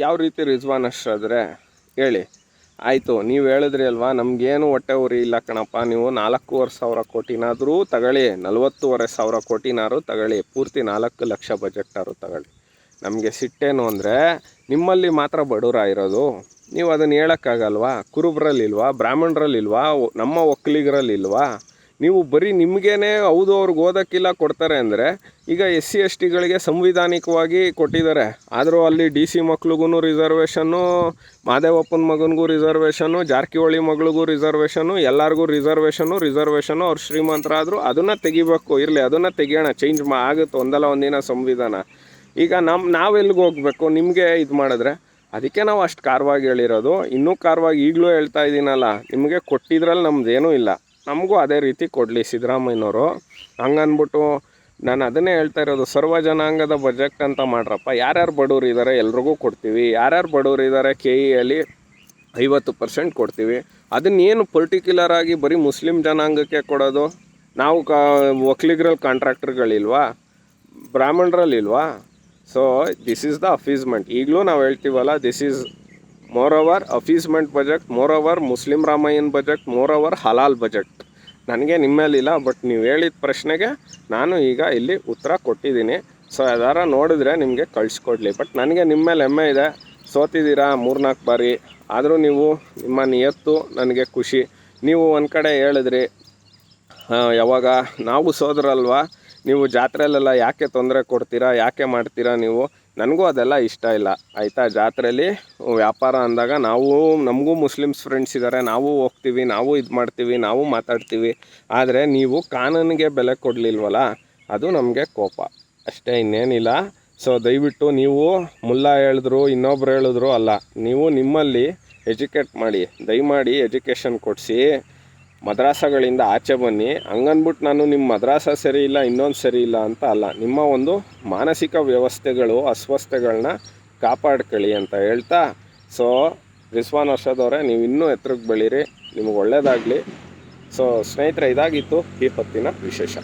ಯಾವ ರೀತಿ ರಿಜ್ವಾನ್ ಅಷ್ಟ್ರಾದ್ರೆ ಹೇಳಿ. ಆಯಿತು, ನೀವು ಹೇಳಿದ್ರಿ ಅಲ್ವಾ ನಮಗೇನು ಹೊಟ್ಟೆ ಉರಿ ಇಲ್ಲ ಕಣಪ್ಪ, ನೀವು 4,500 ಕೋಟಿನಾದರೂ ತಗೊಳ್ಳಿ, 40,500 ಕೋಟಿನಾರು ತಗೊಳ್ಳಿ, ಪೂರ್ತಿ 4 ಲಕ್ಷ ಬಜೆಟ್ಟಾರು ತಗೊಳ್ಳಿ. ನಮಗೆ ಸಿಟ್ಟೇನು ಅಂದರೆ ನಿಮ್ಮಲ್ಲಿ ಮಾತ್ರ ಬಡವರ ಇರೋದು, ನೀವು ಅದನ್ನು ಹೇಳೋಕ್ಕಾಗಲ್ವಾ? ಕುರುಬರಲ್ಲಿಲ್ವಾ, ಬ್ರಾಹ್ಮಣರಲ್ಲಿಲ್ವಾ, ನಮ್ಮ ಒಕ್ಕಲಿಗರಲ್ಲಿಲ್ವಾ? ನೀವು ಬರೀ ನಿಮಗೇನೆ ಹೌದು ಅವ್ರಿಗೆ ಓದೋಕ್ಕಿಲ್ಲ ಕೊಡ್ತಾರೆ ಅಂದರೆ, ಈಗ SC ST ಗಳಿಗೆ ಸಂವಿಧಾನಿಕವಾಗಿ ಕೊಟ್ಟಿದ್ದಾರೆ, ಆದರೂ ಅಲ್ಲಿ DC ಮಕ್ಳಿಗೂ ರಿಸರ್ವೇಷನ್ನು, ಮಾದೇವಪ್ಪನ ಮಗನಿಗೂ ರಿಸರ್ವೇಷನ್ನು, ಜಾರಕಿಹೊಳಿ ಮಗಳಿಗೂ ರಿಸರ್ವೇಷನ್ನು, ಎಲ್ಲರಿಗೂ ರಿಸರ್ವೇಷನ್ನು. ಅವ್ರು ಶ್ರೀಮಂತರಾದರೂ ಅದನ್ನು ತೆಗಿಬೇಕು. ಇರಲಿ, ಅದನ್ನು ತೆಗಿಯೋಣ, ಚೇಂಜ್ ಆಗುತ್ತೆ ಒಂದಲ್ಲ ಒಂದಿನ ಸಂವಿಧಾನ. ಈಗ ನಾವೆಲ್ಲಿಗೆ ಹೋಗಬೇಕು ನಿಮಗೆ ಇದು ಮಾಡಿದ್ರೆ? ಅದಕ್ಕೆ ನಾವು ಅಷ್ಟು ಖಾರವಾಗಿ ಹೇಳಿರೋದು. ಇನ್ನೂ ಖಾರವಾಗಿ ಈಗಲೂ ಹೇಳ್ತಾ ಇದ್ದೀನಲ್ಲ, ನಿಮಗೆ ಕೊಟ್ಟಿದ್ರಲ್ಲಿ ನಮ್ಮದೇನೂ ಇಲ್ಲ, ನಮಗೂ ಅದೇ ರೀತಿ ಕೊಡಲಿ ಸಿದ್ದರಾಮಯ್ಯನವರು. ಹಂಗನ್ಬಿಟ್ಟು ನಾನು ಅದನ್ನೇ ಹೇಳ್ತಾ ಇರೋದು, ಸರ್ವ ಜನಾಂಗದ ಬಜೆಟ್ ಅಂತ ಮಾಡ್ರಪ್ಪ. ಯಾರ್ಯಾರು ಬಡವ್ರು ಇದ್ದಾರೆ ಎಲ್ರಿಗೂ ಕೊಡ್ತೀವಿ, ಯಾರ್ಯಾರು ಬಡವ್ರು ಇದ್ದಾರೆ KEಯಲ್ಲಿ 50% ಕೊಡ್ತೀವಿ. ಅದನ್ನೇನು ಪರ್ಟಿಕ್ಯುಲರ್ ಆಗಿ ಬರೀ ಮುಸ್ಲಿಂ ಜನಾಂಗಕ್ಕೆ ಕೊಡೋದು? ನಾವು ಒಕ್ಕಲಿಗರಲ್ಲಿ ಕಾಂಟ್ರಾಕ್ಟರ್ಗಳಿಲ್ವಾ, ಬ್ರಾಹ್ಮಣರಲ್ಲಿಲ್ವಾ? So this is the appeasement. ಈಗಲೂ ನಾವು ಹೇಳ್ತೀವಲ್ಲ, this is more over appeasement budget, more over Muslim ರಾಮಯ್ಯನ್ ಬಜೆಟ್, ಮೋರ್ ಓವರ್ ಹಲಾಲ್ ಬಜೆಟ್. ನನಗೆ ನಿಮ್ಮ ಮೇಲಿಲ್ಲ, ಬಟ್ ನೀವು ಹೇಳಿದ ಪ್ರಶ್ನೆಗೆ ನಾನು ಈಗ ಇಲ್ಲಿ ಉತ್ತರ ಕೊಟ್ಟಿದ್ದೀನಿ. ಸೊ ಯಾರು ನೋಡಿದ್ರೆ ನಿಮಗೆ ಕಳಿಸ್ಕೊಡ್ಲಿ. ಬಟ್ ನನಗೆ ನಿಮ್ಮ ಮೇಲೆ ಹೆಮ್ಮೆ ಇದೆ. ಸೋತಿದ್ದೀರಾ 3-4 ಬಾರಿ, ಆದರೂ ನೀವು ನಿಮ್ಮ ನಿಯತ್ತು ನನಗೆ ಖುಷಿ. ನೀವು ಒಂದು ಕಡೆ ಹೇಳಿದ್ರಿ, ಯಾವಾಗ ನಾವು ಸೋದರಲ್ವಾ, ನೀವು ಜಾತ್ರೆಯಲ್ಲೆಲ್ಲ ಯಾಕೆ ತೊಂದರೆ ಕೊಡ್ತೀರಾ, ಯಾಕೆ ಮಾಡ್ತೀರಾ ನೀವು? ನನಗೂ ಅದೆಲ್ಲ ಇಷ್ಟ ಇಲ್ಲ, ಆಯಿತಾ? ಜಾತ್ರೆಯಲ್ಲಿ ವ್ಯಾಪಾರ ಅಂದಾಗ ನಮಗೂ ಮುಸ್ಲಿಮ್ಸ್ ಫ್ರೆಂಡ್ಸ್ ಇದ್ದಾರೆ, ನಾವು ಹೋಗ್ತೀವಿ, ನಾವು ಇದು ಮಾಡ್ತೀವಿ, ನಾವು ಮಾತಾಡ್ತೀವಿ. ಆದರೆ ನೀವು ಕಾನೂನಿಗೆ ಬೆಲೆ ಕೊಡಲಿಲ್ವಲ್ಲ, ಅದು ನಮಗೆ ಕೋಪ ಅಷ್ಟೇ, ಇನ್ನೇನಿಲ್ಲ. ಸೊ ದಯವಿಟ್ಟು ನೀವು ಮುಲ್ಲಾ ಹೇಳಿದ್ರು, ಇನ್ನೊಬ್ರು ಹೇಳಿದ್ರು ಅಲ್ಲ, ನೀವು ನಿಮ್ಮಲ್ಲಿ ಎಜುಕೇಟ್ ಮಾಡಿ, ದಯಮಾಡಿ ಎಜುಕೇಷನ್ ಕೊಡಿಸಿ, ಮದ್ರಾಸಗಳಿಂದ ಆಚೆ ಬನ್ನಿ. ಹಂಗನ್ಬಿಟ್ಟು ನಾನು ನಿಮ್ಮ ಮದ್ರಾಸ ಸರಿ ಇಲ್ಲ, ಇನ್ನೊಂದು ಸರಿ ಇಲ್ಲ ಅಂತ ಅಲ್ಲ, ನಿಮ್ಮ ಒಂದು ಮಾನಸಿಕ ವ್ಯವಸ್ಥೆಗಳು, ಅಸ್ವಸ್ಥತೆಗಳನ್ನ ಕಾಪಾಡ್ಕೊಳ್ಳಿ ಅಂತ ಹೇಳ್ತಾ, ಸೊ ರಿಜ್ವಾನ್ ಅರ್ಷದ್ ಅವರೇ, ನೀವು ಇನ್ನೂ ಎತ್ತರಕ್ಕೆ ಬೆಳೀರಿ, ನಿಮಗೆ ಒಳ್ಳೆಯದಾಗಲಿ. ಸೊ ಸ್ನೇಹಿತರೆ, ಇದಾಗಿತ್ತು ಈ ಹೊತ್ತಿನ ವಿಶೇಷ.